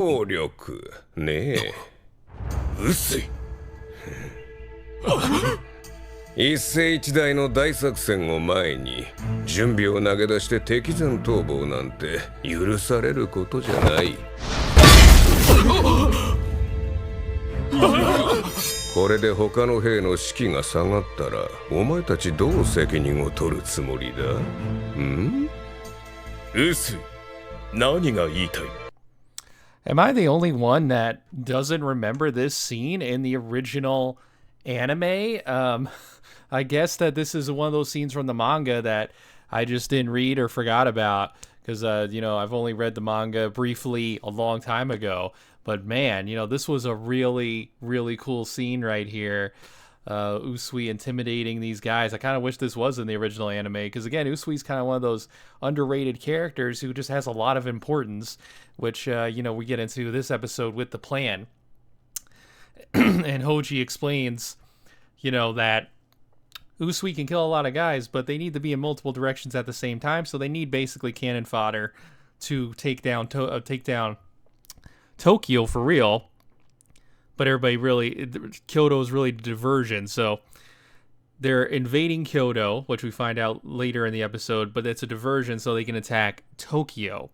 能力ねえ。臼井。一世一代の大作戦を前に準備を投げ出して敵前逃亡なんて許されることじゃない。これで他の兵の士気が下がったらお前たちどう責任を取るつもりだ？臼井、何が言いたい？ Am I the only one that doesn't remember this scene in the original anime? I guess that this is one of those scenes from the manga that I just didn't read or forgot about because, I've only read the manga briefly a long time ago. But man, this was a really, really cool scene right here. Usui intimidating these guys. I kind of wish this was in the original anime because, again, Usui's kind of one of those underrated characters who just has a lot of importance, which, we get into this episode with the plan. And Hoji explains, that Usui can kill a lot of guys, but they need to be in multiple directions at the same time, so they need basically cannon fodder to take down Tokyo for real. But Kyoto's really diversion, so they're invading Kyoto, which we find out later in the episode, but it's a diversion so they can attack Tokyo.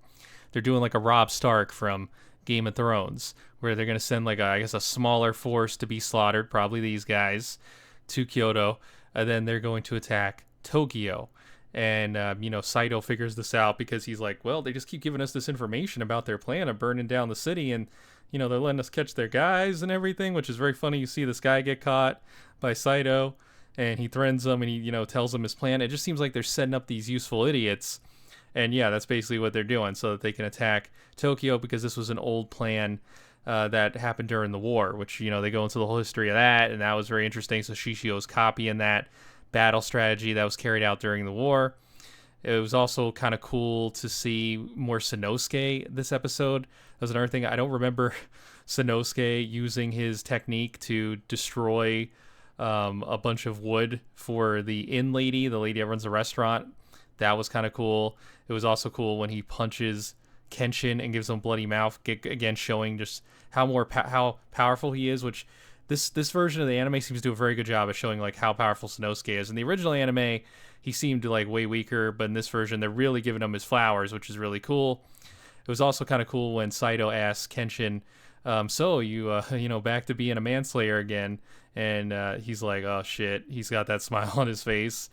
They're doing like a Robb Stark from Game of Thrones, where they're going to send a smaller force to be slaughtered, probably these guys, to Kyoto, and then they're going to attack Tokyo. And, Saito figures this out because he's like, well, they just keep giving us this information about their plan of burning down the city, and they're letting us catch their guys and everything, which is very funny. You see this guy get caught by Saito, and he threatens them, and he, tells them his plan. It just seems like they're setting up these useful idiots. And yeah, that's basically what they're doing, so that they can attack Tokyo, because this was an old plan that happened during the war, which, they go into the whole history of that, and that was very interesting. So Shishio's copying that battle strategy that was carried out during the war. It was also kind of cool to see more Sanosuke this episode. That was another thing. I don't remember Sanosuke using his technique to destroy a bunch of wood for the inn lady, the lady that runs the restaurant. That was kind of cool. It was also cool when he punches Kenshin and gives him bloody mouth, again showing just how powerful he is, which this version of the anime seems to do a very good job of showing like how powerful Sanosuke is. In the original anime, he seemed like way weaker, but in this version, they're really giving him his flowers, which is really cool. It was also kind of cool when Saito asks Kenshin, so you back to being a manslayer again, and he's like, oh shit, he's got that smile on his face.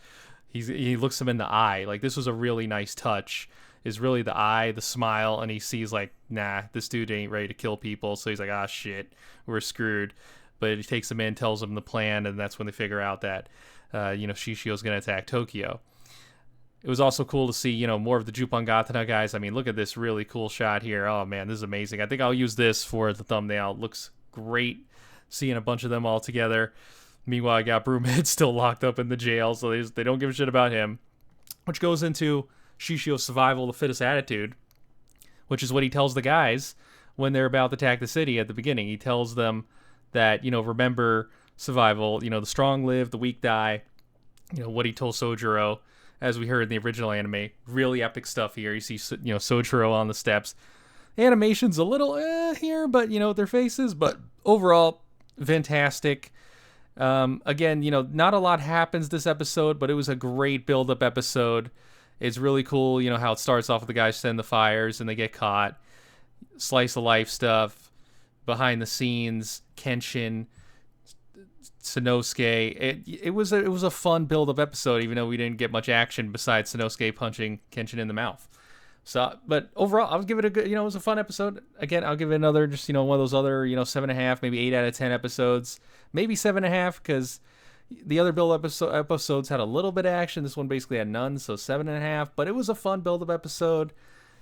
He looks him in the eye. Like, this was a really nice touch, is really the eye, the smile, and he sees like, nah, this dude ain't ready to kill people, so he's like, ah shit, we're screwed. But he takes him in, tells him the plan, and that's when they figure out that, Shishio's going to attack Tokyo. It was also cool to see, more of the Jupangatana guys. I mean, look at this really cool shot here. Oh, man, this is amazing. I think I'll use this for the thumbnail. It looks great seeing a bunch of them all together. Meanwhile, I got Broomhead still locked up in the jail, so they don't give a shit about him. Which goes into Shishio's survival of the fittest attitude, which is what he tells the guys when they're about to attack the city at the beginning. He tells them that, remember survival, the strong live, the weak die, what he told Sojiro, as we heard in the original anime. Really epic stuff here. You see, Sojiro on the steps. The animation's a little here, but, their faces, but overall, fantastic. Again, not a lot happens this episode, but it was a great build-up episode. It's really cool, how it starts off with the guys setting the fires and they get caught. Slice of life stuff. Behind the scenes, Kenshin, Sanosuke. It was a fun build-up episode, even though we didn't get much action besides Sanosuke punching Kenshin in the mouth. So, but overall, I'll give it a good. It was a fun episode. Again, I'll give it another, just one of those other 7.5, maybe 8 out of 10 episodes, maybe 7.5, because the other episodes had a little bit of action. This one basically had none, so 7.5. But it was a fun build-up episode,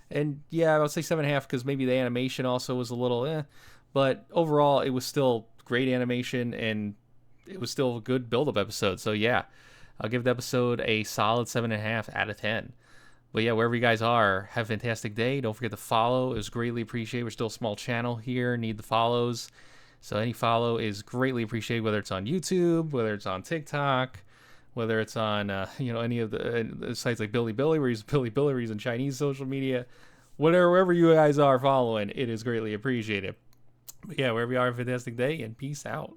and yeah, I would say 7.5 because maybe the animation also was a little But overall, it was still great animation, and it was still a good build-up episode. So yeah, I'll give the episode a solid 7.5 out of 10. But yeah, wherever you guys are, have a fantastic day. Don't forget to follow. It was greatly appreciated. We're still a small channel here. Need the follows. So any follow is greatly appreciated, whether it's on YouTube, whether it's on TikTok, whether it's on, any of the sites like Bilibili, where he's Bilibili, where he's in Chinese social media. wherever you guys are following, it is greatly appreciated. But yeah, wherever you are, have a fantastic day, and peace out.